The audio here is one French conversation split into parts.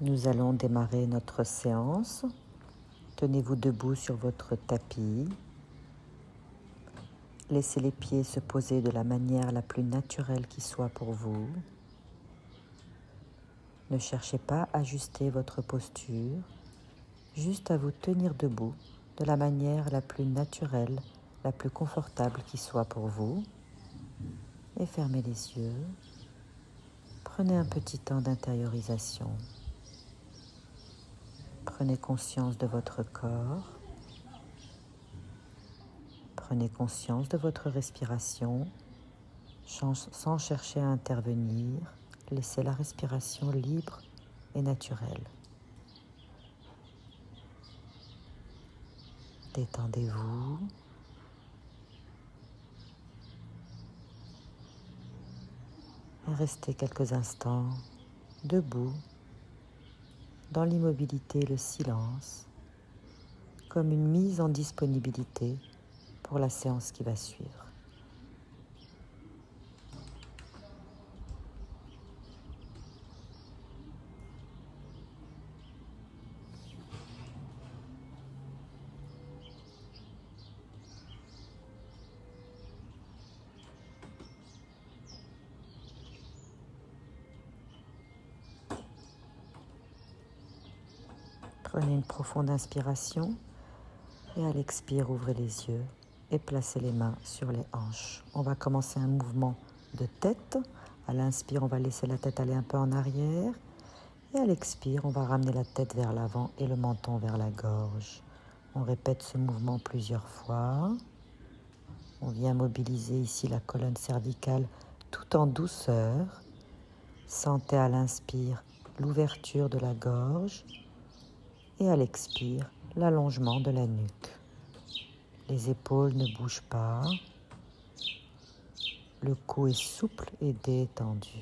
Nous allons démarrer notre séance. Tenez-vous debout sur votre tapis. Laissez les pieds se poser de la manière la plus naturelle qui soit pour vous. Ne cherchez pas à ajuster votre posture, juste à vous tenir debout de la manière la plus naturelle, la plus confortable qui soit pour vous. Et fermez les yeux. Prenez un petit temps d'intériorisation. Prenez conscience de votre corps. Prenez conscience de votre respiration sans chercher à intervenir. Laissez la respiration libre et naturelle. Détendez-vous. Et restez quelques instants debout, dans l'immobilité et le silence, comme une mise en disponibilité pour la séance qui va suivre. Prenez une profonde inspiration et à l'expire, ouvrez les yeux et placez les mains sur les hanches. On va commencer un mouvement de tête. À l'inspire, on va laisser la tête aller un peu en arrière. Et à l'expire, on va ramener la tête vers l'avant et le menton vers la gorge. On répète ce mouvement plusieurs fois. On vient mobiliser ici la colonne cervicale tout en douceur. Sentez à l'inspire l'ouverture de la gorge et à l'expire l'allongement de la nuque. Les épaules ne bougent pas. Le cou est souple et détendu.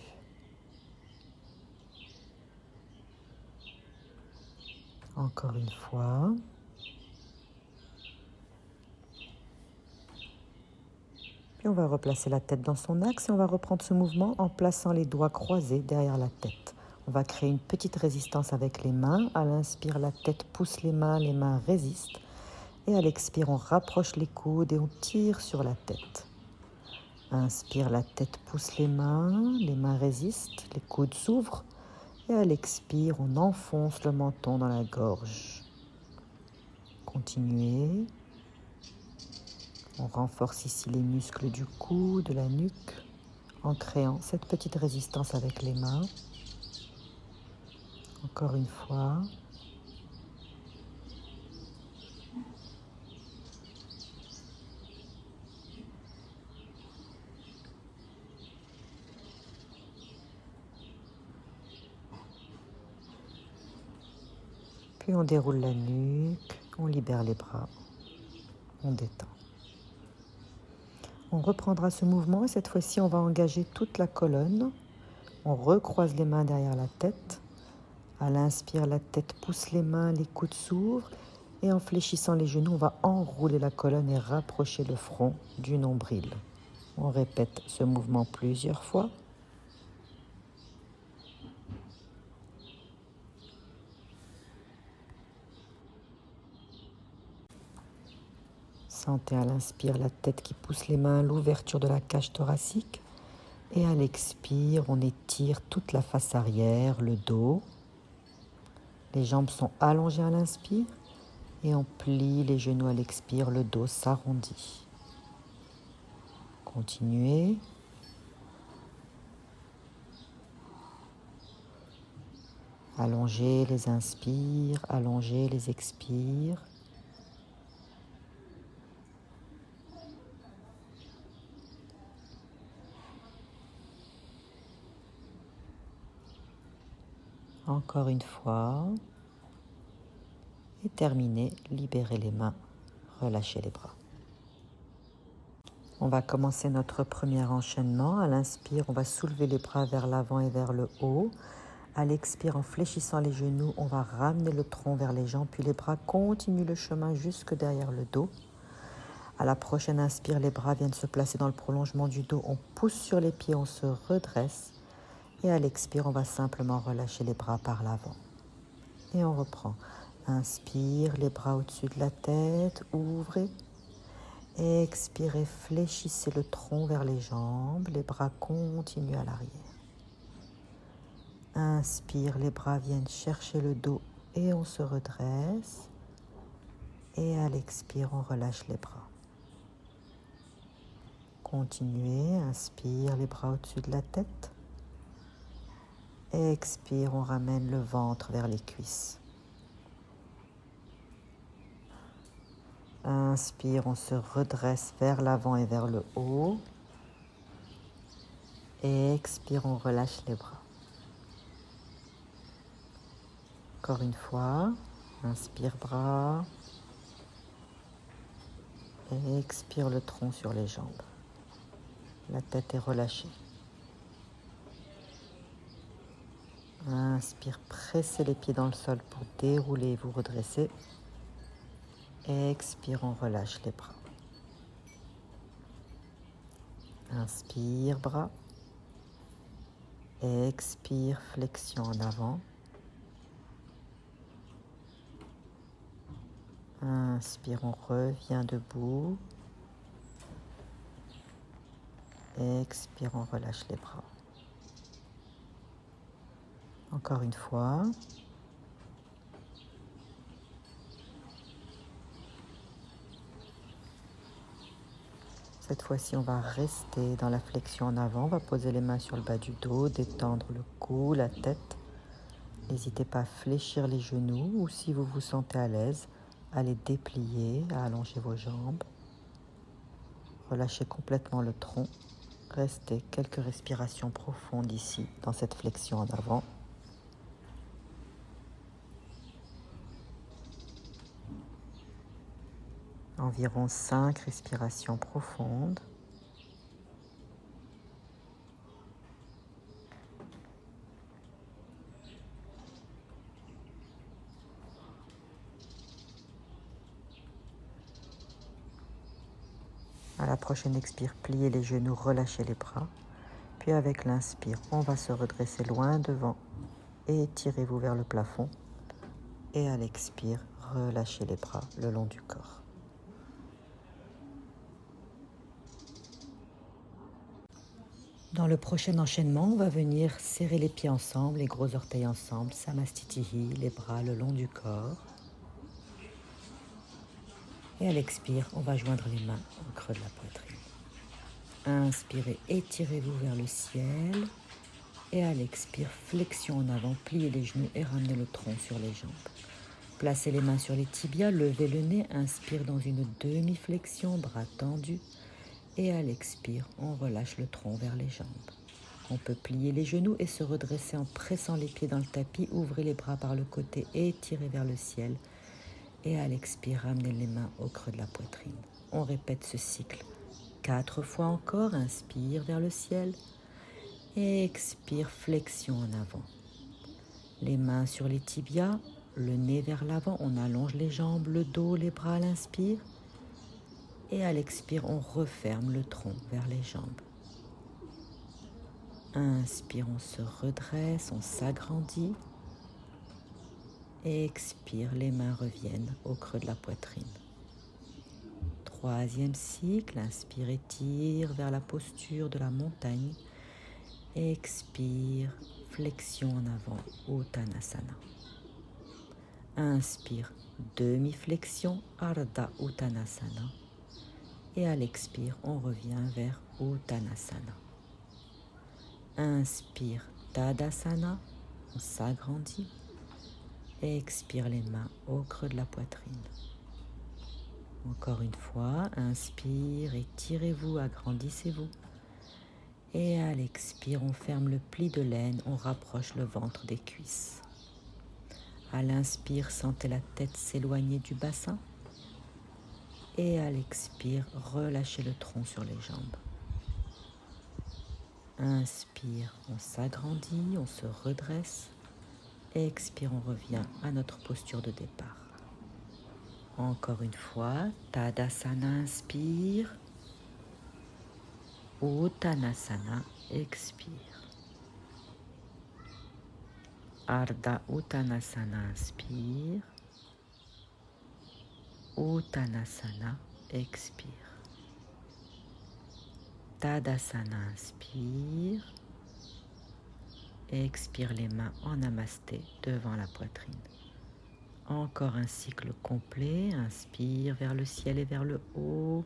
Encore une fois. Puis on va replacer la tête dans son axe et on va reprendre ce mouvement en plaçant les doigts croisés derrière la tête. On va créer une petite résistance avec les mains. À l'inspire, la tête pousse les mains résistent. Et à l'expire, on rapproche les coudes et on tire sur la tête. Inspire, la tête pousse les mains résistent, les coudes s'ouvrent. Et à l'expire, on enfonce le menton dans la gorge. Continuez. On renforce ici les muscles du cou, de la nuque, en créant cette petite résistance avec les mains. Encore une fois. Puis on déroule la nuque, on libère les bras, on détend. On reprendra ce mouvement et cette fois-ci on va engager toute la colonne. On recroise les mains derrière la tête. À l'inspire, la tête pousse les mains, les coudes s'ouvrent. Et en fléchissant les genoux, on va enrouler la colonne et rapprocher le front du nombril. On répète ce mouvement plusieurs fois. Sentez à l'inspire la tête qui pousse les mains, l'ouverture de la cage thoracique. Et à l'expire, on étire toute la face arrière, le dos. Les jambes sont allongées à l'inspire et on plie les genoux à l'expire, le dos s'arrondit. Continuez. Allongez les inspires, allongez les expires. Encore une fois. Et terminez, libérez les mains, relâchez les bras. On va commencer notre premier enchaînement. À l'inspire, on va soulever les bras vers l'avant et vers le haut. À l'expire, en fléchissant les genoux, on va ramener le tronc vers les jambes, puis les bras continuent le chemin jusque derrière le dos. À la prochaine inspire, les bras viennent se placer dans le prolongement du dos. On pousse sur les pieds, on se redresse. Et à l'expire, on va simplement relâcher les bras par l'avant. Et on reprend. Inspire, les bras au-dessus de la tête, ouvrez. Expirez, fléchissez le tronc vers les jambes, les bras continuent à l'arrière. Inspire, les bras viennent chercher le dos et on se redresse. Et à l'expire, on relâche les bras. Continuez, inspire, les bras au-dessus de la tête. Expire, on ramène le ventre vers les cuisses. Inspire, on se redresse vers l'avant et vers le haut. Expire, on relâche les bras. Encore une fois, inspire bras. Et expire le tronc sur les jambes. La tête est relâchée. Inspire, pressez les pieds dans le sol pour dérouler et vous redresser. Expire, on relâche les bras. Inspire, bras. Expire, flexion en avant. Inspire, on revient debout. Expire, on relâche les bras. Encore une fois. Cette fois-ci, on va rester dans la flexion en avant. On va poser les mains sur le bas du dos, détendre le cou, la tête. N'hésitez pas à fléchir les genoux ou si vous vous sentez à l'aise, à les déplier, à allonger vos jambes. Relâchez complètement le tronc. Restez quelques respirations profondes ici, dans cette flexion en avant. Environ 5 respirations profondes. À la prochaine expire, pliez les genoux, relâchez les bras. Puis avec l'inspire, on va se redresser loin devant et étirez-vous vers le plafond. Et à l'expire, relâchez les bras le long du corps. Dans le prochain enchaînement, on va venir serrer les pieds ensemble, les gros orteils ensemble, Samastitihi, les bras le long du corps. Et à l'expire, on va joindre les mains au creux de la poitrine. Inspirez, étirez-vous vers le ciel. Et à l'expire, flexion en avant, pliez les genoux et ramenez le tronc sur les jambes. Placez les mains sur les tibias, levez le nez, inspire dans une demi-flexion, bras tendus. Et à l'expire, on relâche le tronc vers les jambes. On peut plier les genoux et se redresser en pressant les pieds dans le tapis. Ouvrez les bras par le côté et étirez vers le ciel. Et à l'expire, ramenez les mains au creux de la poitrine. On répète ce cycle 4 fois encore. Inspire vers le ciel. Et expire, flexion en avant. Les mains sur les tibias, le nez vers l'avant. On allonge les jambes, le dos, les bras à l'inspire. Et à l'expire, on referme le tronc vers les jambes. Inspire, on se redresse, on s'agrandit. Expire, les mains reviennent au creux de la poitrine. Troisième cycle, inspire, étire vers la posture de la montagne. Expire, flexion en avant, Uttanasana. Inspire, demi-flexion, Ardha Uttanasana. Et à l'expire, on revient vers Uttanasana. Inspire, Tadasana, on s'agrandit. Expire les mains au creux de la poitrine. Encore une fois, inspire, étirez-vous, agrandissez-vous. Et à l'expire, on ferme le pli de l'aine, on rapproche le ventre des cuisses. À l'inspire, sentez la tête s'éloigner du bassin. Et à l'expire, relâchez le tronc sur les jambes. Inspire, on s'agrandit, on se redresse. Expire, on revient à notre posture de départ. Encore une fois, Tadasana, inspire. Uttanasana, expire. Ardha Uttanasana, inspire. Uttanasana, expire. Tadasana, inspire. Expire les mains en namasté devant la poitrine. Encore un cycle complet. Inspire vers le ciel et vers le haut.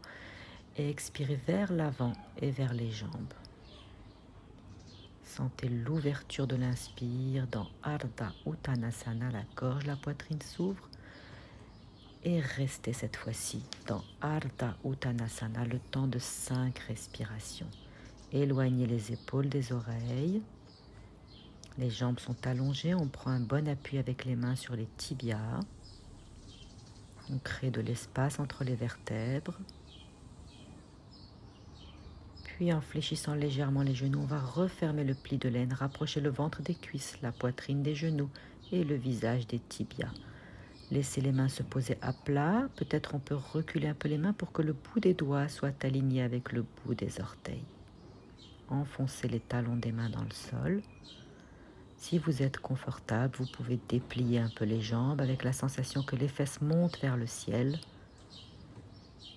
Expire vers l'avant et vers les jambes. Sentez l'ouverture de l'inspire dans Ardha Uttanasana, la gorge, la poitrine s'ouvre. Et restez cette fois-ci dans Ardha Uttanasana le temps de 5 respirations. Éloignez les épaules des oreilles. Les jambes sont allongées. On prend un bon appui avec les mains sur les tibias. On crée de l'espace entre les vertèbres. Puis en fléchissant légèrement les genoux, on va refermer le pli de l'aine, rapprocher le ventre des cuisses, la poitrine des genoux et le visage des tibias. Laissez les mains se poser à plat. Peut-être on peut reculer un peu les mains pour que le bout des doigts soit aligné avec le bout des orteils. Enfoncez les talons des mains dans le sol. Si vous êtes confortable, vous pouvez déplier un peu les jambes avec la sensation que les fesses montent vers le ciel.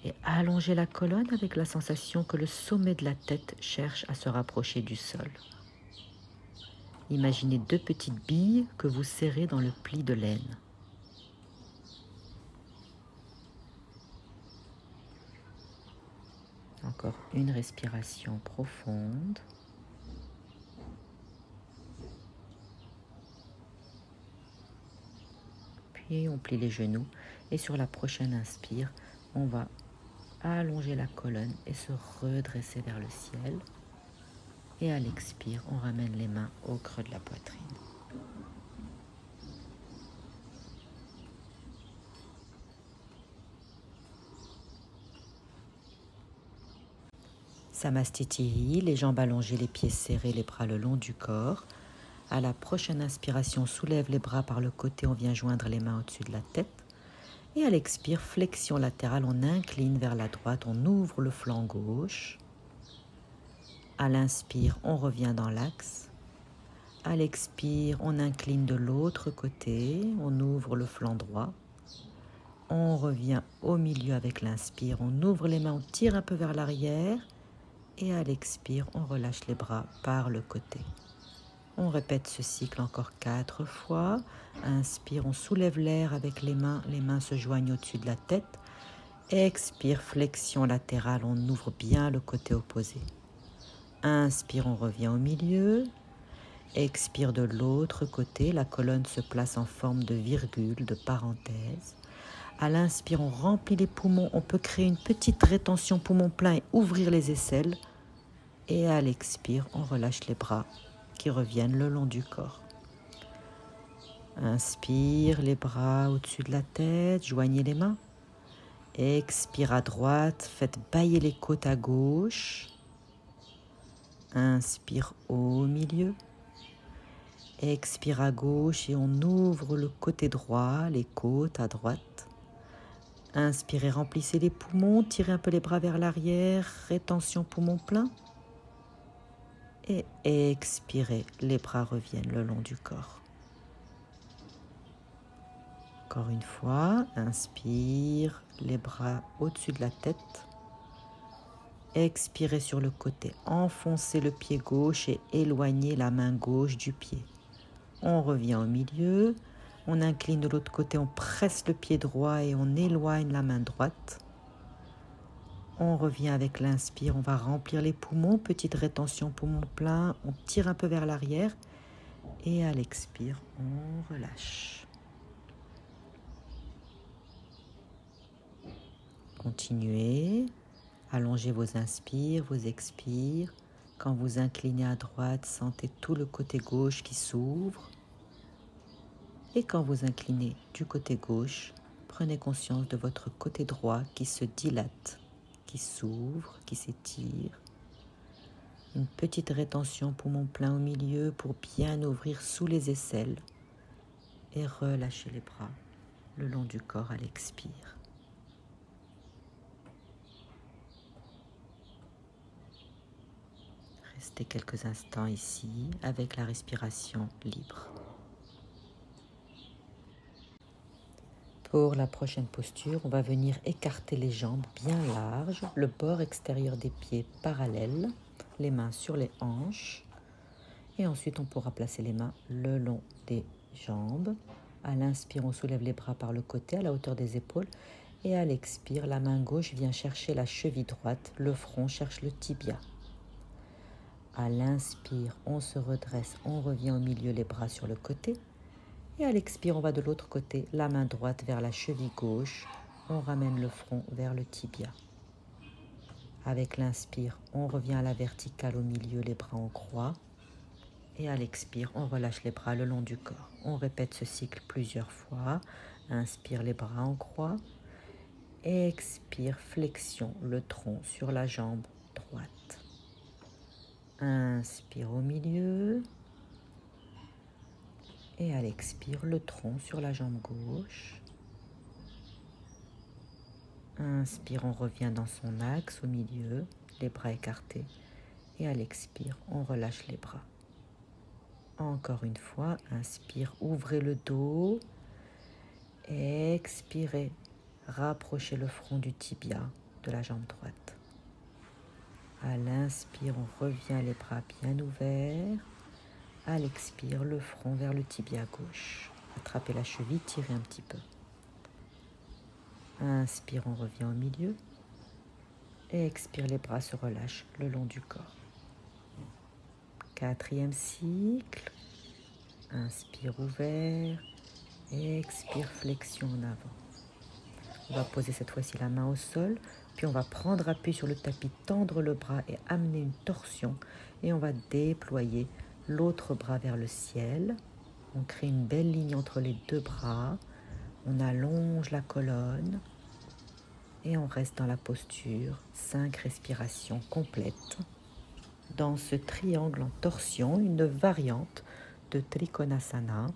Et allonger la colonne avec la sensation que le sommet de la tête cherche à se rapprocher du sol. Imaginez 2 petites billes que vous serrez dans le pli de l'aine. Encore une respiration profonde. Puis on plie les genoux et sur la prochaine inspire, on va allonger la colonne et se redresser vers le ciel. Et à l'expire, on ramène les mains au creux de la poitrine. Samastitihi, les jambes allongées, les pieds serrés, les bras le long du corps. À la prochaine inspiration, soulève les bras par le côté, on vient joindre les mains au-dessus de la tête. Et à l'expire, flexion latérale, on incline vers la droite, on ouvre le flanc gauche. À l'inspire, on revient dans l'axe. À l'expire, on incline de l'autre côté, on ouvre le flanc droit. On revient au milieu avec l'inspire, on ouvre les mains, on tire un peu vers l'arrière. Et à l'expire, on relâche les bras par le côté. On répète ce cycle encore 4 fois. Inspire, on soulève l'air avec les mains se joignent au-dessus de la tête. Expire, flexion latérale, on ouvre bien le côté opposé. Inspire, on revient au milieu. Expire de l'autre côté, la colonne se place en forme de virgule, de parenthèse. À l'inspire, on remplit les poumons, on peut créer une petite rétention poumon plein et ouvrir les aisselles. Et à l'expire, on relâche les bras qui reviennent le long du corps. Inspire, les bras au-dessus de la tête, joignez les mains. Expire à droite, faites bâiller les côtes à gauche. Inspire au milieu. Expire à gauche et on ouvre le côté droit, les côtes à droite. Inspirez, remplissez les poumons, tirez un peu les bras vers l'arrière, rétention poumon plein. Et expirez, les bras reviennent le long du corps. Encore une fois, inspire, les bras au-dessus de la tête. Expirez sur le côté, enfoncez le pied gauche et éloignez la main gauche du pied. On revient au milieu, on incline de l'autre côté, on presse le pied droit et on éloigne la main droite. On revient avec l'inspire, on va remplir les poumons, petite rétention poumon plein, on tire un peu vers l'arrière et à l'expire, on relâche. Continuez, allongez vos inspires, vos expires. Quand vous inclinez à droite, sentez tout le côté gauche qui s'ouvre. Et quand vous inclinez du côté gauche, prenez conscience de votre côté droit qui se dilate, qui s'ouvre, qui s'étire. Une petite rétention poumon plein au milieu pour bien ouvrir sous les aisselles. Et relâchez les bras le long du corps à l'expire. Restez quelques instants ici avec la respiration libre. Pour la prochaine posture, on va venir écarter les jambes bien larges, le bord extérieur des pieds parallèle, les mains sur les hanches. Et ensuite, on pourra placer les mains le long des jambes. À l'inspire, on soulève les bras par le côté à la hauteur des épaules. Et à l'expire, la main gauche vient chercher la cheville droite, le front cherche le tibia. À l'inspire, on se redresse, on revient au milieu, les bras sur le côté. Et à l'expire, on va de l'autre côté, la main droite vers la cheville gauche, on ramène le front vers le tibia. Avec l'inspire, on revient à la verticale au milieu, les bras en croix. Et à l'expire, on relâche les bras le long du corps. On répète ce cycle plusieurs fois. Inspire, les bras en croix. Expire, flexion, le tronc sur la jambe droite. Inspire au milieu. Et à l'expire, le tronc sur la jambe gauche. Inspire, on revient dans son axe au milieu, les bras écartés. Et à l'expire, on relâche les bras. Encore une fois, inspire, ouvrez le dos. Expirez, rapprochez le front du tibia de la jambe droite. À l'inspire, on revient les bras bien ouverts. À l'expire, le front vers le tibia gauche. Attrapez la cheville, tirez un petit peu. Inspire, on revient au milieu. Et expire, les bras se relâchent le long du corps. Quatrième cycle. Inspire ouvert. Expire, flexion en avant. On va poser cette fois-ci la main au sol. Puis on va prendre appui sur le tapis, tendre le bras et amener une torsion. Et on va déployer l'autre bras vers le ciel. On crée une belle ligne entre les deux bras. On allonge la colonne. Et on reste dans la posture. 5 respirations complètes. Dans ce triangle en torsion, une variante de Trikonasana.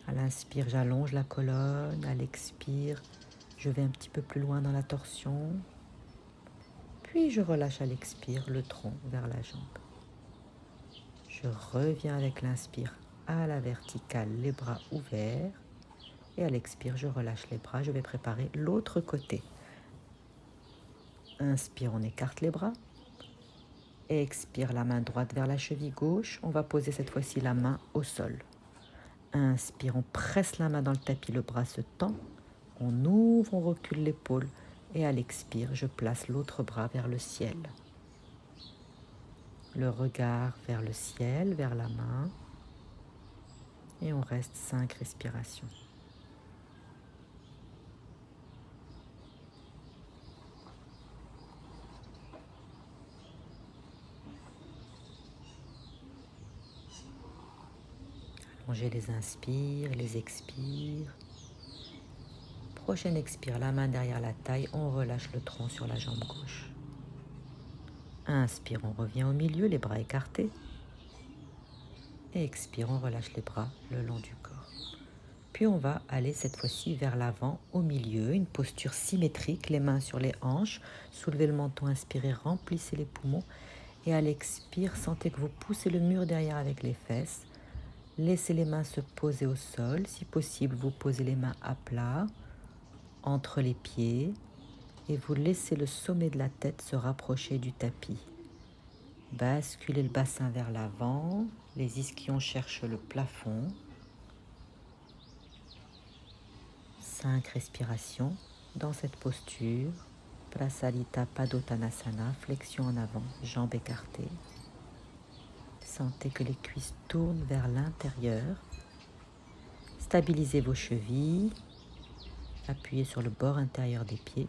À l'inspire, j'allonge la colonne. À l'expire, je vais un petit peu plus loin dans la torsion. Puis je relâche à l'expire le tronc vers la jambe. Je reviens avec l'inspire à la verticale, les bras ouverts. Et à l'expire, je relâche les bras. Je vais préparer l'autre côté. Inspire, on écarte les bras. Expire, la main droite vers la cheville gauche. On va poser cette fois-ci la main au sol. Inspire, on presse la main dans le tapis, le bras se tend. On ouvre, on recule l'épaule. Et à l'expire, je place l'autre bras vers le ciel. Le regard vers le ciel, vers la main. Et on reste 5 respirations. Allongez les inspires, les expires. Prochaine expire, la main derrière la taille, on relâche le tronc sur la jambe gauche. Inspire, on revient au milieu, les bras écartés. Et expire, on relâche les bras le long du corps. Puis on va aller cette fois-ci vers l'avant, au milieu, une posture symétrique, les mains sur les hanches. Soulevez le menton, inspirez, remplissez les poumons. Et à l'expire, sentez que vous poussez le mur derrière avec les fesses. Laissez les mains se poser au sol. Si possible, vous posez les mains à plat, entre les pieds. Et vous laissez le sommet de la tête se rapprocher du tapis. Basculez le bassin vers l'avant. Les ischions cherchent le plafond. 5 respirations dans cette posture. Prasalita Padottanasana, flexion en avant, jambes écartées. Sentez que les cuisses tournent vers l'intérieur. Stabilisez vos chevilles. Appuyez sur le bord intérieur des pieds.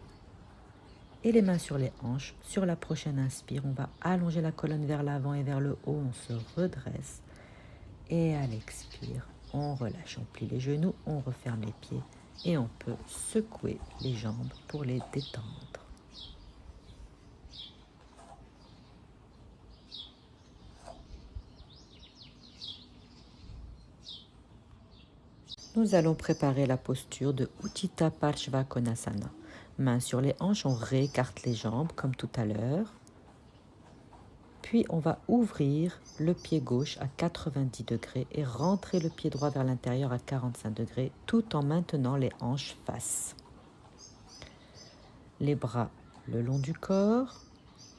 Et les mains sur les hanches. Sur la prochaine inspire, on va allonger la colonne vers l'avant et vers le haut. On se redresse. Et à l'expire, on relâche. On plie les genoux, on referme les pieds. Et on peut secouer les jambes pour les détendre. Nous allons préparer la posture de Utthita Puis on va ouvrir le pied gauche à 90 degrés et rentrer le pied droit vers l'intérieur à 45 degrés tout en maintenant les hanches face. Les bras le long du corps.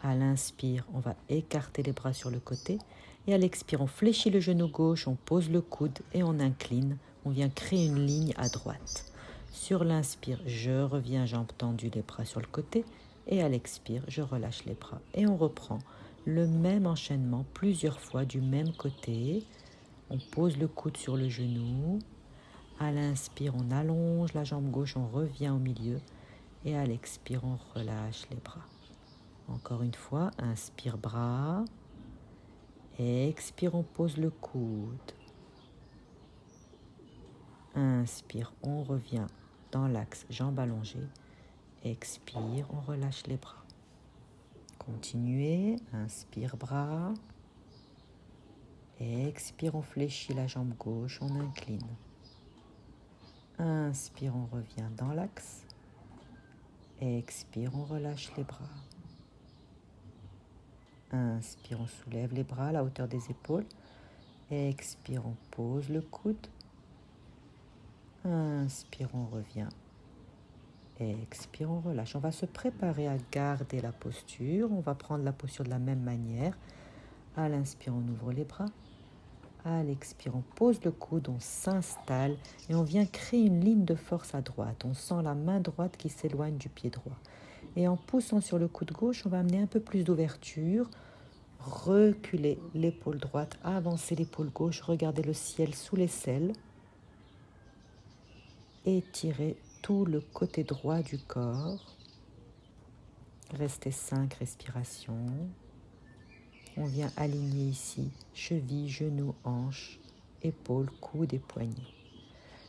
À l'inspire, on va écarter les bras sur le côté. Et à l'expire, on fléchit le genou gauche, on pose le coude et on incline. On vient créer une ligne à droite. Sur l'inspire, je reviens, jambes tendues, les bras sur le côté. Et à l'expire, je relâche les bras. Et on reprend le même enchaînement plusieurs fois du même côté. On pose le coude sur le genou. À l'inspire, on allonge la jambe gauche, on revient au milieu. Et à l'expire, on relâche les bras. Encore une fois, inspire bras. Expire, on pose le coude. Inspire, on revient dans l'axe, jambes allongées. Expire, on relâche les bras. Continuez, inspire bras. Expire, on fléchit la jambe gauche, on incline. Inspire, on revient dans l'axe. Expire, on relâche les bras. Inspire, on soulève les bras à la hauteur des épaules. Expire, on pose le coude. Inspire, on revient. Expire, on relâche. On va se préparer à garder la posture. On va prendre la posture de la même manière. À l'inspire, on ouvre les bras. À l'expire, on pose le coude, on s'installe et on vient créer une ligne de force à droite. On sent la main droite qui s'éloigne du pied droit. Et en poussant sur le coude gauche, on va amener un peu plus d'ouverture. Reculer l'épaule droite, avancer l'épaule gauche, regarder le ciel sous l'aisselle. Étirer tout le côté droit du corps. Restez 5 respirations. On vient aligner ici cheville, genou, hanche, épaules, coude et poignet.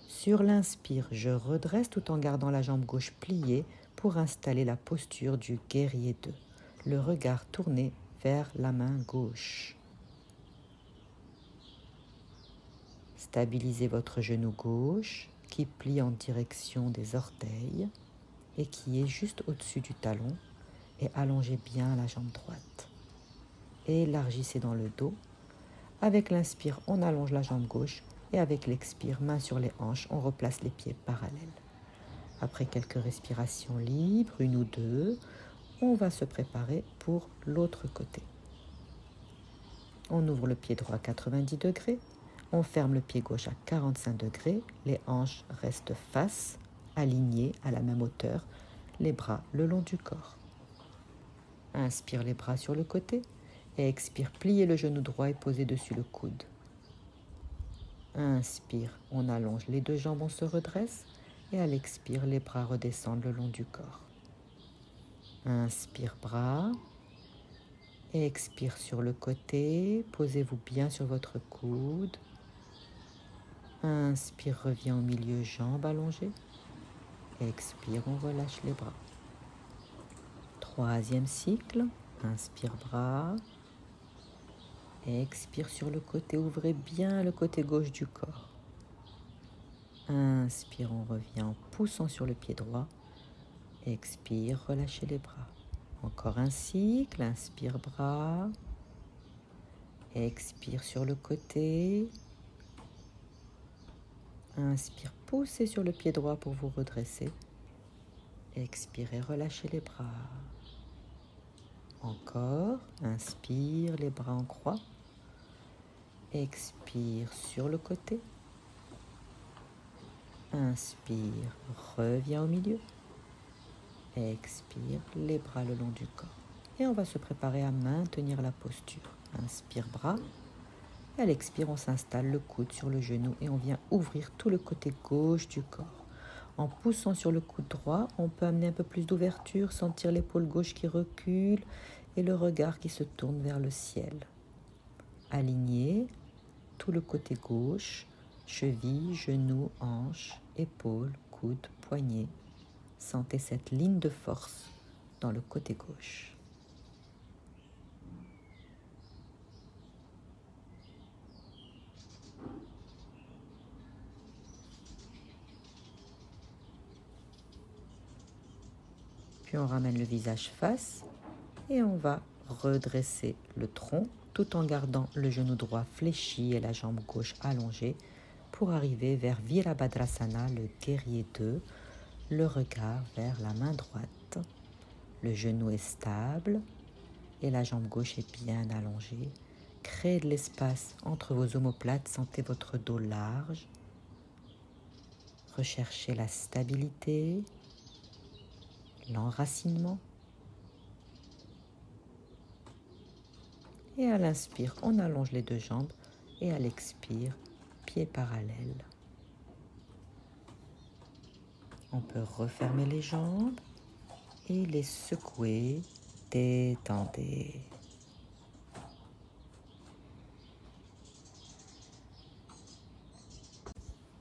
Sur l'inspire, je redresse tout en gardant la jambe gauche pliée pour installer la posture du guerrier 2. Le regard tourné vers la main gauche. Stabilisez votre genou gauche qui plie en direction des orteils et qui est juste au-dessus du talon et allongez bien la jambe droite. Élargissez dans le dos. Avec l'inspire, on allonge la jambe gauche et avec l'expire, main sur les hanches, on replace les pieds parallèles. Après quelques respirations libres, une ou deux, on va se préparer pour l'autre côté. On ouvre le pied droit à 90 degrés, on ferme le pied gauche à 45 degrés, les hanches restent face, alignées à la même hauteur, les bras le long du corps. Inspire les bras sur le côté et expire, pliez le genou droit et posez dessus le coude. Inspire, on allonge les deux jambes, on se redresse et à l'expire, les bras redescendent le long du corps. Inspire bras, expire sur le côté, posez-vous bien sur votre coude. Inspire, revient au milieu, jambes allongées. Expire, on relâche les bras. Troisième cycle, inspire bras. Expire sur le côté, ouvrez bien le côté gauche du corps. Inspire, on revient en poussant sur le pied droit. Expire, relâchez les bras. Encore un cycle, inspire bras. Expire sur le côté. Inspire, poussez sur le pied droit pour vous redresser. Expirez, relâchez les bras. Encore, inspire, les bras en croix. Expire sur le côté. Inspire, reviens au milieu. Expire, les bras le long du corps. Et on va se préparer à maintenir la posture. Inspire, bras. Et à l'expire, on s'installe le coude sur le genou et on vient ouvrir tout le côté gauche du corps. En poussant sur le coude droit, on peut amener un peu plus d'ouverture, sentir l'épaule gauche qui recule et le regard qui se tourne vers le ciel. Aligner tout le côté gauche, cheville, genou, hanche, épaule, coude, poignet. Sentez cette ligne de force dans le côté gauche. Puis on ramène le visage face et on va redressez le tronc tout en gardant le genou droit fléchi et la jambe gauche allongée pour arriver vers Virabhadrasana, le guerrier 2, le regard vers la main droite. Le genou est stable et la jambe gauche est bien allongée. Créez de l'espace entre vos omoplates, sentez votre dos large. Recherchez la stabilité, l'enracinement. Et à l'inspire, on allonge les deux jambes et à l'expire, pieds parallèles. On peut refermer les jambes et les secouer, détendez.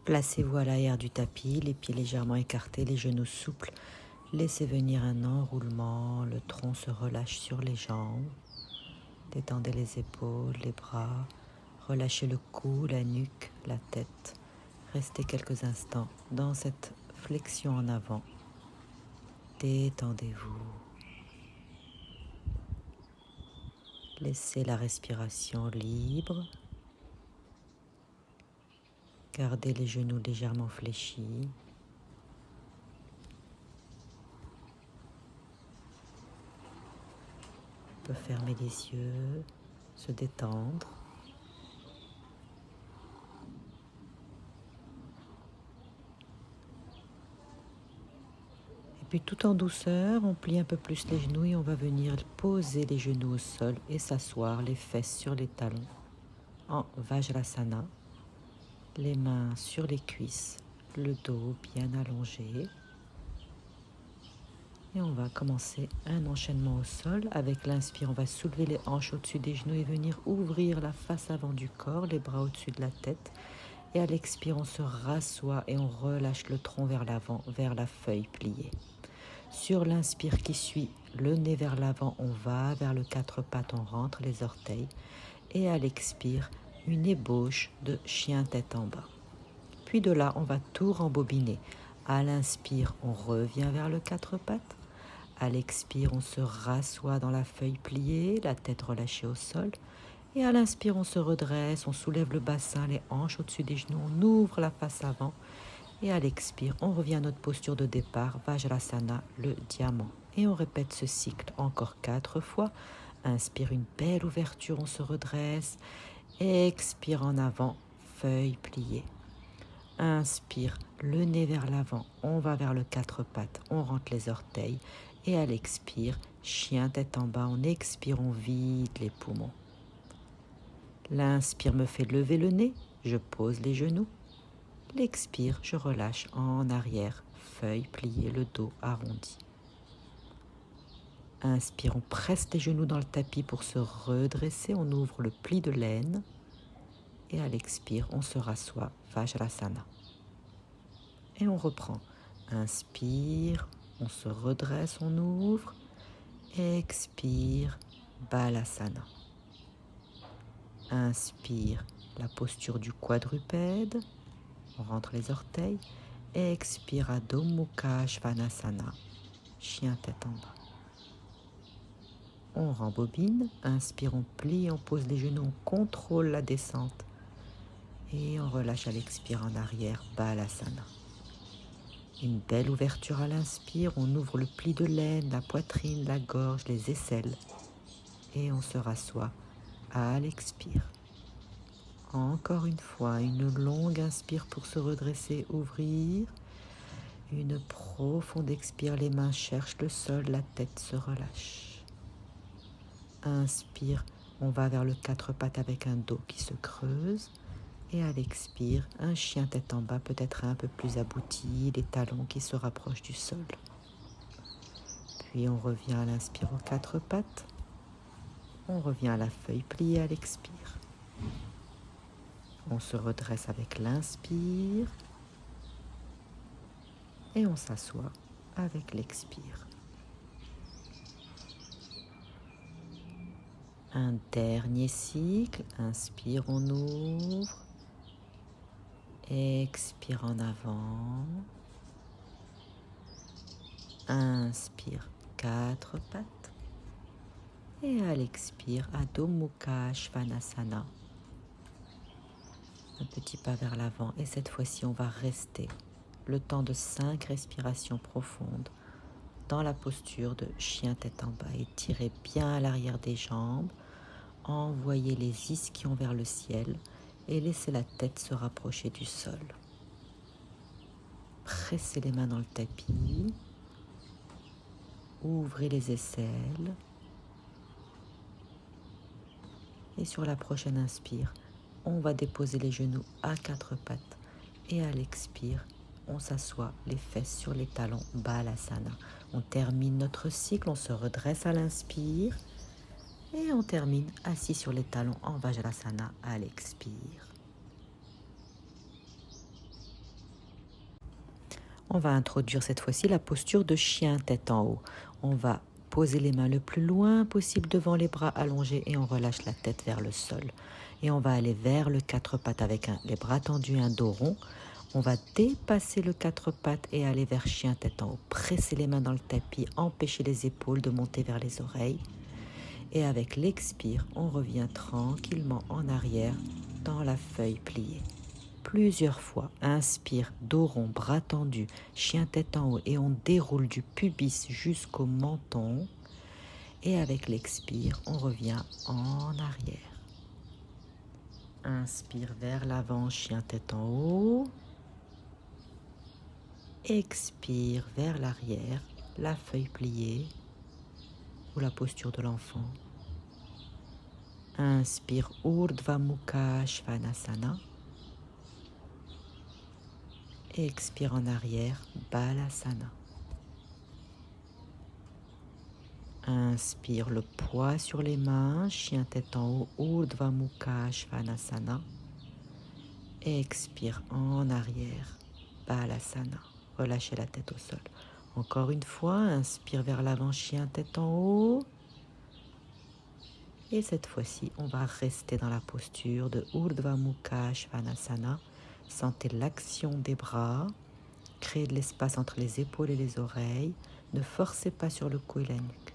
Placez-vous à l'arrière du tapis, les pieds légèrement écartés, les genoux souples. Laissez venir un enroulement, le tronc se relâche sur les jambes. Détendez les épaules, les bras, relâchez le cou, la nuque, la tête. Restez quelques instants dans cette flexion en avant. Détendez-vous. Laissez la respiration libre. Gardez les genoux légèrement fléchis. On peut fermer les yeux, se détendre. Et puis tout en douceur, on plie un peu plus les genoux et on va venir poser les genoux au sol et s'asseoir les fesses sur les talons en Vajrasana. Les mains sur les cuisses, le dos bien allongé. Et on va commencer un enchaînement au sol. Avec l'inspire, on va soulever les hanches au-dessus des genoux et venir ouvrir la face avant du corps, les bras au-dessus de la tête. Et à l'expire, on se rassoit et on relâche le tronc vers l'avant, vers la feuille pliée. Sur l'inspire qui suit, le nez vers l'avant, on va vers le quatre pattes, on rentre les orteils. Et à l'expire, une ébauche de chien tête en bas. Puis de là, on va tout rembobiner. À l'inspire, on revient vers le quatre pattes. À l'expire, on se rassoit dans la feuille pliée, la tête relâchée au sol. Et à l'inspire, on se redresse, on soulève le bassin, les hanches au-dessus des genoux, on ouvre la face avant. Et à l'expire, on revient à notre posture de départ, Vajrasana, le diamant. Et on répète ce cycle encore 4 fois. Inspire, une belle ouverture, on se redresse. Expire en avant, feuille pliée. Inspire, le nez vers l'avant, on va vers le quatre pattes, on rentre les orteils. Et à l'expire, chien tête en bas, on expire, on vide les poumons. L'inspire me fait lever le nez, je pose les genoux. L'expire, je relâche en arrière, feuille pliée, le dos arrondi. Inspire, on presse les genoux dans le tapis pour se redresser, on ouvre le pli de l'aine. Et à l'expire, on se rassoit, Vajrasana. Et on reprend. Inspire, on se redresse, on ouvre. Expire, Balasana. Inspire, la posture du quadrupède. On rentre les orteils. Expire, Adho Mukha Svanasana. Chien tête en bas. On rembobine. Inspire, on plie, on pose les genoux, on contrôle la descente. Et on relâche à l'expire en arrière, Balasana. Une belle ouverture à l'inspire, on ouvre le pli de l'aine, la poitrine, la gorge, les aisselles. Et on se rassoit à l'expire. Encore une fois, une longue inspire pour se redresser, ouvrir. Une profonde expire, les mains cherchent le sol, la tête se relâche. Inspire, on va vers le quatre pattes avec un dos qui se creuse. Et à l'expire, un chien tête en bas, peut-être un peu plus abouti, les talons qui se rapprochent du sol. Puis on revient à l'inspire aux quatre pattes. On revient à la feuille pliée à l'expire. On se redresse avec l'inspire. Et on s'assoit avec l'expire. Un dernier cycle. Inspire, on ouvre. Expire en avant. Inspire, quatre pattes. Et à l'expire, Adho Mukha Svanasana. Un petit pas vers l'avant. Et cette fois-ci, on va rester le temps de 5 respirations profondes dans la posture de chien tête en bas. Étirez bien à l'arrière des jambes. Envoyez les ischions vers le ciel et laissez la tête se rapprocher du sol. Pressez les mains dans le tapis. Ouvrez les aisselles. Et sur la prochaine inspire, on va déposer les genoux à 4 pattes. Et à l'expire, on s'assoit les fesses sur les talons, Balasana. On termine notre cycle, on se redresse à l'inspire. Et on termine assis sur les talons en Vajrasana à l'expire. On va introduire cette fois-ci la posture de chien tête en haut. On va poser les mains le plus loin possible devant les bras allongés et on relâche la tête vers le sol. Et on va aller vers le 4 pattes avec les bras tendus, un dos rond. On va dépasser le 4 pattes et aller vers chien tête en haut. Pressez les mains dans le tapis, empêchez les épaules de monter vers les oreilles. Et avec l'expire, on revient tranquillement en arrière dans la feuille pliée. Plusieurs fois, inspire, dos rond, bras tendus, chien tête en haut et on déroule du pubis jusqu'au menton. Et avec l'expire, on revient en arrière. Inspire vers l'avant, chien tête en haut. Expire vers l'arrière, la feuille pliée ou la posture de l'enfant. Inspire, Urdhva Mukha Svanasana. Expire en arrière, Balasana. Inspire le poids sur les mains, chien tête en haut, Urdhva Mukha Svanasana. Expire en arrière, Balasana. Relâchez la tête au sol. Encore une fois, inspire vers l'avant, chien tête en haut. Et cette fois-ci, on va rester dans la posture de Urdhva Mukha Svanasana. Sentez l'action des bras. Créez de l'espace entre les épaules et les oreilles. Ne forcez pas sur le cou et la nuque.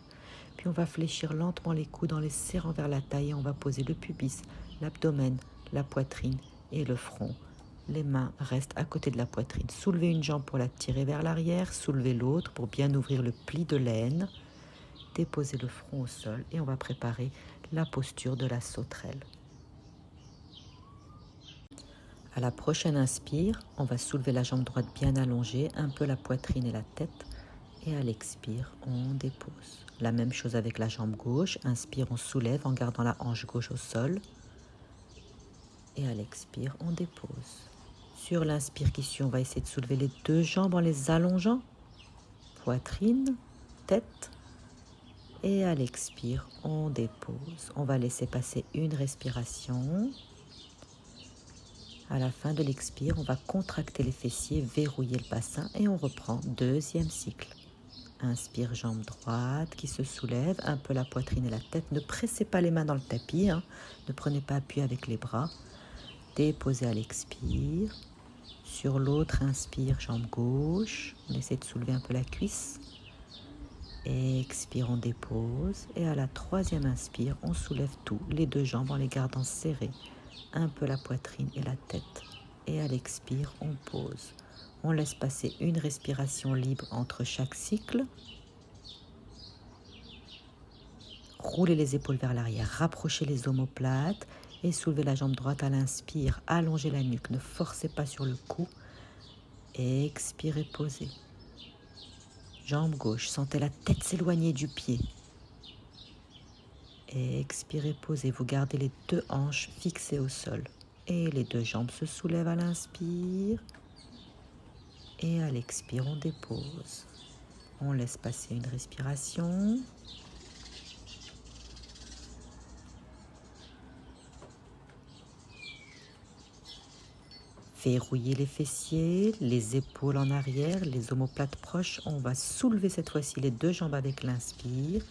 Puis on va fléchir lentement les coudes en les serrant vers la taille et on va poser le pubis, l'abdomen, la poitrine et le front. Les mains restent à côté de la poitrine. Soulevez une jambe pour la tirer vers l'arrière. Soulevez l'autre pour bien ouvrir le pli de l'aine. Déposez le front au sol et on va préparer la posture de la sauterelle. À la prochaine inspire, on va soulever la jambe droite bien allongée, un peu la poitrine et la tête. Et à l'expire, on dépose. La même chose avec la jambe gauche. Inspire, on soulève en gardant la hanche gauche au sol. Et à l'expire, on dépose. Sur l'inspire qui suit, on va essayer de soulever les deux jambes en les allongeant. Poitrine, tête. Et à l'expire, on dépose. On va laisser passer une respiration. À la fin de l'expire, on va contracter les fessiers, verrouiller le bassin et on reprend deuxième cycle. Inspire, jambe droite qui se soulève, un peu la poitrine et la tête. Ne pressez pas les mains dans le tapis, ne prenez pas appui avec les bras. Déposez à l'expire. Sur l'autre, inspire, jambe gauche. On essaie de soulever un peu la cuisse. Expire, on dépose. Et à la troisième inspire, on soulève tout, les deux jambes en les gardant serrées. Un peu la poitrine et la tête. Et à l'expire, on pose. On laisse passer une respiration libre entre chaque cycle. Roulez les épaules vers l'arrière, rapprochez les omoplates et soulevez la jambe droite à l'inspire. Allongez la nuque, ne forcez pas sur le cou. Expirez, posez. Jambe gauche, sentez la tête s'éloigner du pied. Expirez, posez. Vous gardez les deux hanches fixées au sol. Et les deux jambes se soulèvent à l'inspire. Et à l'expire, on dépose. On laisse passer une respiration. Verrouillez les fessiers, les épaules en arrière, les omoplates proches. On va soulever cette fois-ci les deux jambes avec l'inspire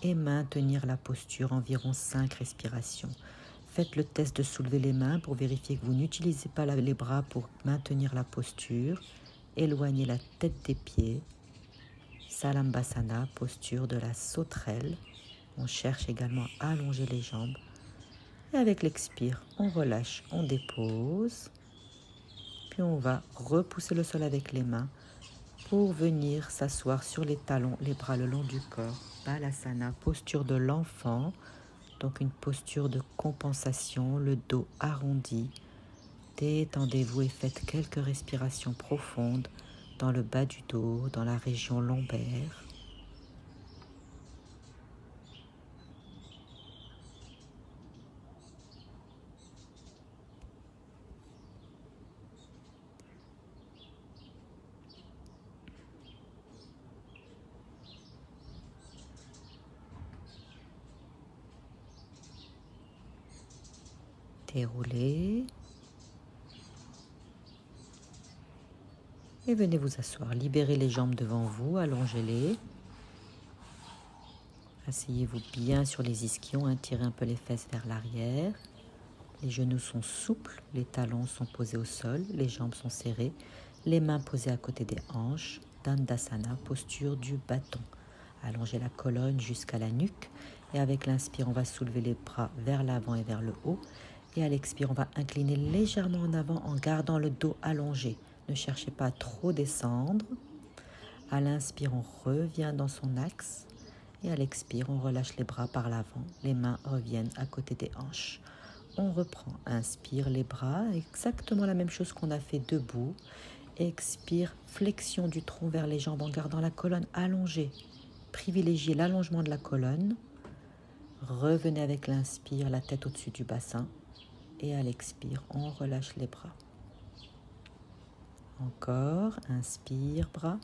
et maintenir la posture environ 5 respirations. Faites le test de soulever les mains pour vérifier que vous n'utilisez pas les bras pour maintenir la posture. Éloignez la tête des pieds. Salambhasana, posture de la sauterelle. On cherche également à allonger les jambes. Et avec l'expire, on relâche, on dépose. Puis on va repousser le sol avec les mains pour venir s'asseoir sur les talons, les bras le long du corps. Balasana, posture de l'enfant. Donc une posture de compensation, le dos arrondi. Détendez-vous et faites quelques respirations profondes dans le bas du dos, dans la région lombaire. Déroulez. Et venez vous asseoir. Libérez les jambes devant vous, allongez-les. Asseyez-vous bien sur les ischions, tirez un peu les fesses vers l'arrière. Les genoux sont souples, les talons sont posés au sol, les jambes sont serrées, les mains posées à côté des hanches. Dandasana, posture du bâton. Allongez la colonne jusqu'à la nuque. Et avec l'inspire, on va soulever les bras vers l'avant et vers le haut. Et à l'expire, on va incliner légèrement en avant en gardant le dos allongé. Ne cherchez pas à trop descendre. À l'inspire, on revient dans son axe. Et à l'expire, on relâche les bras par l'avant. Les mains reviennent à côté des hanches. On reprend. Inspire les bras. Exactement la même chose qu'on a fait debout. Expire, flexion du tronc vers les jambes en gardant la colonne allongée. Privilégiez l'allongement de la colonne. Revenez avec l'inspire, la tête au-dessus du bassin. Et à l'expire, on relâche les bras. Encore, inspire, bras.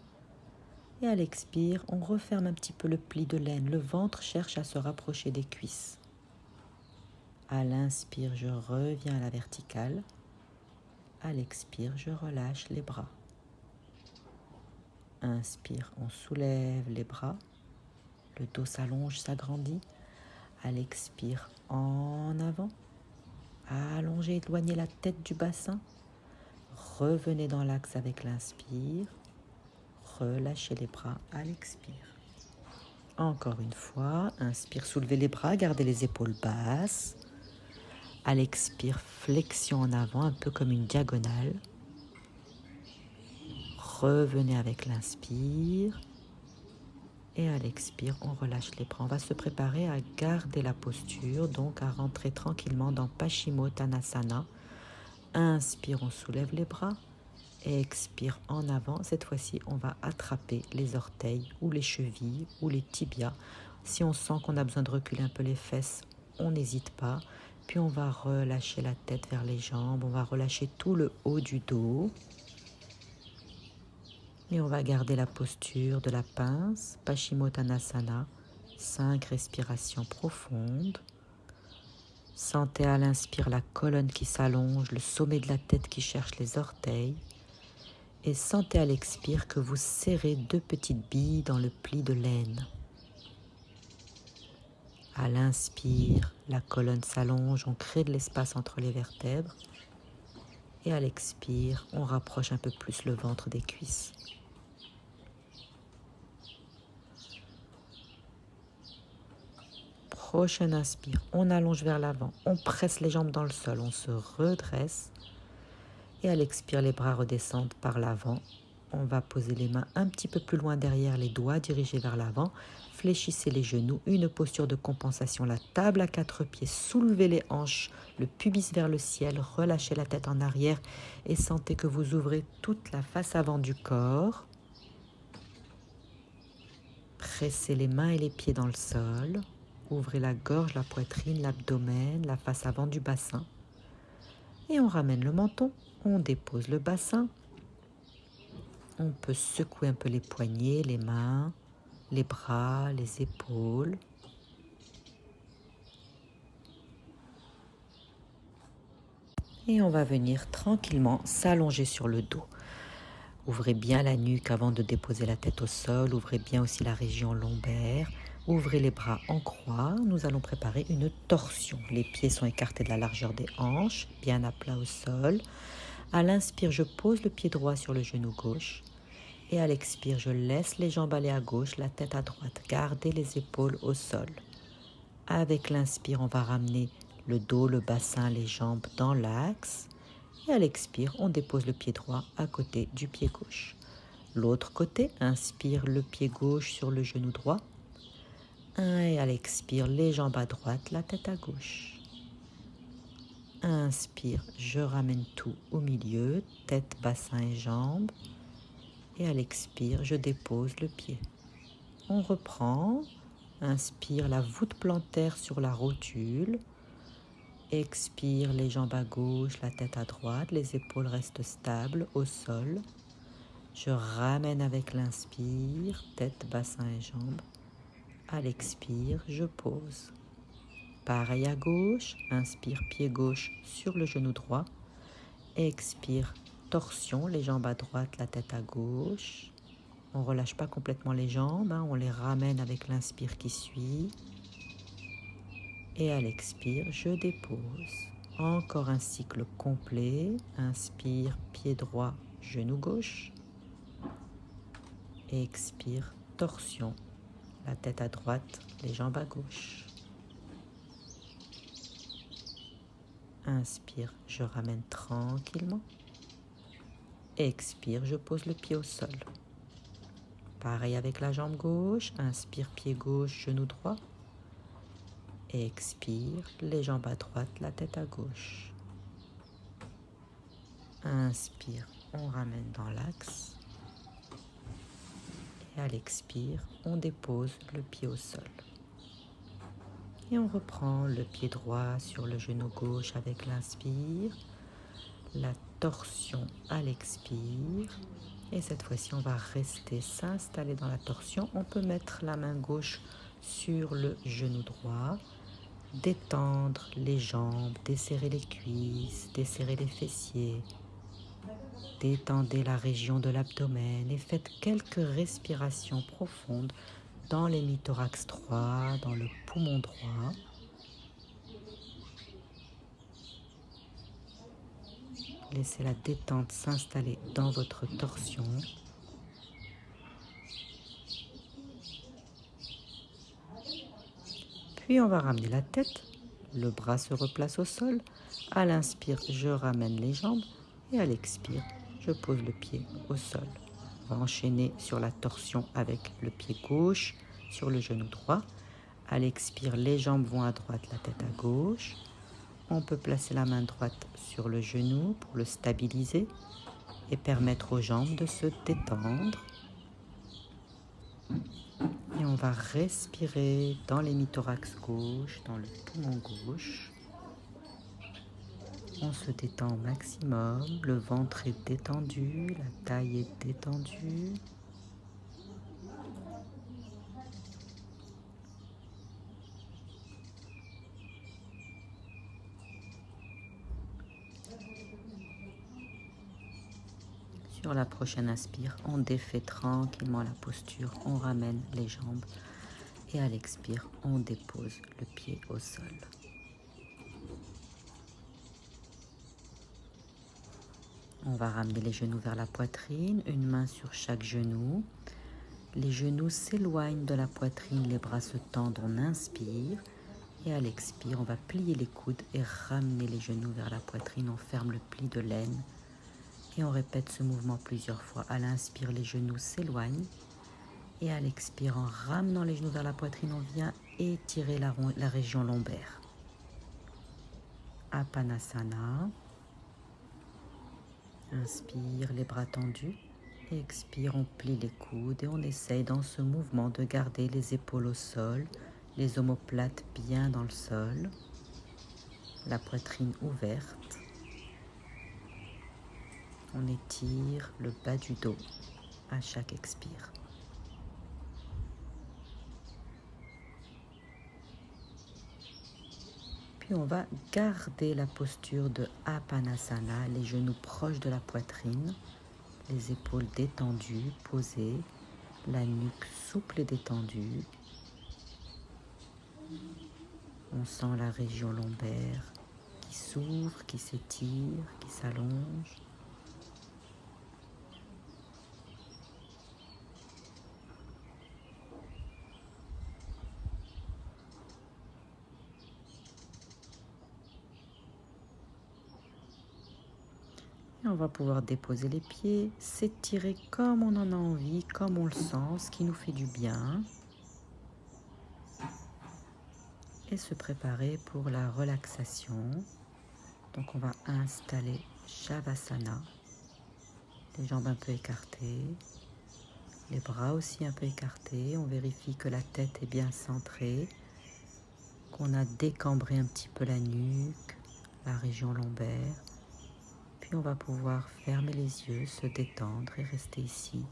Et à l'expire, on referme un petit peu le pli de l'aine. Le ventre cherche à se rapprocher des cuisses. À l'inspire, je reviens à la verticale. À l'expire, je relâche les bras. Inspire, on soulève les bras. Le dos s'allonge, s'agrandit. À l'expire, en avant. Allongez, éloignez la tête du bassin. Revenez dans l'axe avec l'inspire. Relâchez les bras à l'expire. Encore une fois, inspire, soulevez les bras, gardez les épaules basses. À l'expire, flexion en avant, un peu comme une diagonale. Revenez avec l'inspire. Et à l'expire, on relâche les bras. On va se préparer à garder la posture, donc à rentrer tranquillement dans Paschimottanasana. Inspire, on soulève les bras. Expire en avant. Cette fois-ci, on va attraper les orteils ou les chevilles ou les tibias. Si on sent qu'on a besoin de reculer un peu les fesses, on n'hésite pas. Puis on va relâcher la tête vers les jambes. On va relâcher tout le haut du dos. Et on va garder la posture de la pince, Paschimottanasana, 5 respirations profondes. Sentez à l'inspire la colonne qui s'allonge, le sommet de la tête qui cherche les orteils. Et sentez à l'expire que vous serrez 2 petites billes dans le pli de l'aine. À l'inspire, la colonne s'allonge, on crée de l'espace entre les vertèbres. Et à l'expire, on rapproche un peu plus le ventre des cuisses. Prochaine inspire, on allonge vers l'avant, on presse les jambes dans le sol, on se redresse. Et à l'expire, les bras redescendent par l'avant. On va poser les mains un petit peu plus loin derrière, les doigts dirigés vers l'avant. Fléchissez les genoux, une posture de compensation, la table à 4 pieds. Soulevez les hanches, le pubis vers le ciel, relâchez la tête en arrière et sentez que vous ouvrez toute la face avant du corps. Pressez les mains et les pieds dans le sol. Ouvrez la gorge, la poitrine, l'abdomen, la face avant du bassin. Et on ramène le menton, on dépose le bassin. On peut secouer un peu les poignets, les mains, les bras, les épaules. Et on va venir tranquillement s'allonger sur le dos. Ouvrez bien la nuque avant de déposer la tête au sol. Ouvrez bien aussi la région lombaire. Ouvrez les bras en croix. Nous allons préparer une torsion. Les pieds sont écartés de la largeur des hanches, bien à plat au sol. À l'inspire, je pose le pied droit sur le genou gauche. Et à l'expire, je laisse les jambes aller à gauche, la tête à droite. Gardez les épaules au sol. Avec l'inspire, on va ramener le dos, le bassin, les jambes dans l'axe. Et à l'expire, on dépose le pied droit à côté du pied gauche. L'autre côté, inspire le pied gauche sur le genou droit. Et à l'expire, les jambes à droite, la tête à gauche. Inspire, je ramène tout au milieu, tête, bassin et jambes. Et à l'expire, je dépose le pied. On reprend. Inspire, la voûte plantaire sur la rotule. Expire, les jambes à gauche, la tête à droite, les épaules restent stables au sol. Je ramène avec l'inspire, tête, bassin et jambes. À l'expire, je pose. Pareil à gauche, inspire, pied gauche sur le genou droit. Expire, torsion, les jambes à droite, la tête à gauche. On ne relâche pas complètement les jambes, on les ramène avec l'inspire qui suit. Et à l'expire, je dépose. Encore un cycle complet. Inspire, pied droit, genou gauche. Et expire, torsion. La tête à droite, les jambes à gauche. Inspire, je ramène tranquillement. Expire, je pose le pied au sol. Pareil avec la jambe gauche. Inspire, pied gauche, genou droit. Expire, les jambes à droite, la tête à gauche. Inspire, on ramène dans l'axe. Et à l'expire, on dépose le pied au sol. Et on reprend le pied droit sur le genou gauche avec l'inspire. La torsion à l'expire. Et cette fois-ci, on va rester s'installer dans la torsion. On peut mettre la main gauche sur le genou droit. Détendre les jambes, desserrer les cuisses, desserrer les fessiers. Détendez la région de l'abdomen et faites quelques respirations profondes dans l'hémithorax droit, dans le poumon droit. Laissez la détente s'installer dans votre torsion. Puis on va ramener la tête, le bras se replace au sol. À l'inspire, je ramène les jambes et à l'expire, je pose le pied au sol. On va enchaîner sur la torsion avec le pied gauche sur le genou droit. À l'expire, les jambes vont à droite, la tête à gauche. On peut placer la main droite sur le genou pour le stabiliser et permettre aux jambes de se détendre. Et on va respirer dans l'hémithorax gauche, dans le poumon gauche. On se détend au maximum, le ventre est détendu, la taille est détendue. Sur la prochaine inspire, on défait tranquillement la posture, on ramène les jambes et à l'expire, on dépose le pied au sol. On va ramener les genoux vers la poitrine, une main sur chaque genou. Les genoux s'éloignent de la poitrine, les bras se tendent, on inspire. Et à l'expire, on va plier les coudes et ramener les genoux vers la poitrine. On ferme le pli de l'aine et on répète ce mouvement plusieurs fois. À l'inspire, les genoux s'éloignent. Et à l'expire, en ramenant les genoux vers la poitrine, on vient étirer la région lombaire. Apanasana. Inspire, les bras tendus. Expire, on plie les coudes et on essaye dans ce mouvement de garder les épaules au sol, les omoplates bien dans le sol, la poitrine ouverte. On étire le bas du dos à chaque expire. Puis on va garder la posture de Apanasana, les genoux proches de la poitrine, les épaules détendues, posées, la nuque souple et détendue. On sent la région lombaire qui s'ouvre, qui s'étire, qui s'allonge. On va pouvoir déposer les pieds, s'étirer comme on en a envie, comme on le sent, ce qui nous fait du bien. Et se préparer pour la relaxation. Donc on va installer Shavasana. Les jambes un peu écartées, les bras aussi un peu écartés. On vérifie que la tête est bien centrée, qu'on a décambré un petit peu la nuque, la région lombaire. Puis on va pouvoir fermer les yeux, se détendre et rester ici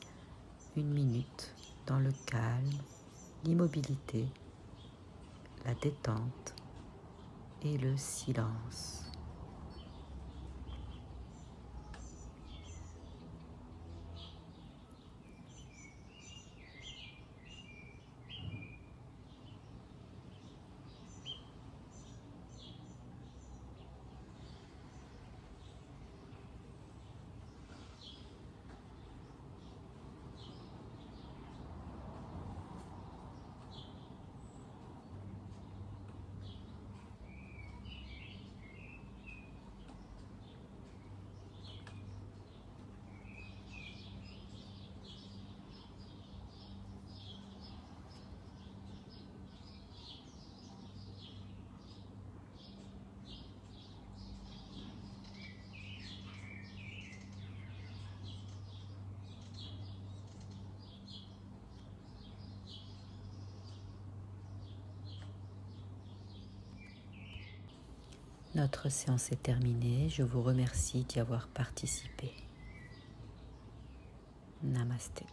1 minute dans le calme, l'immobilité, la détente et le silence. Notre séance est terminée. Je vous remercie d'y avoir participé. Namasté.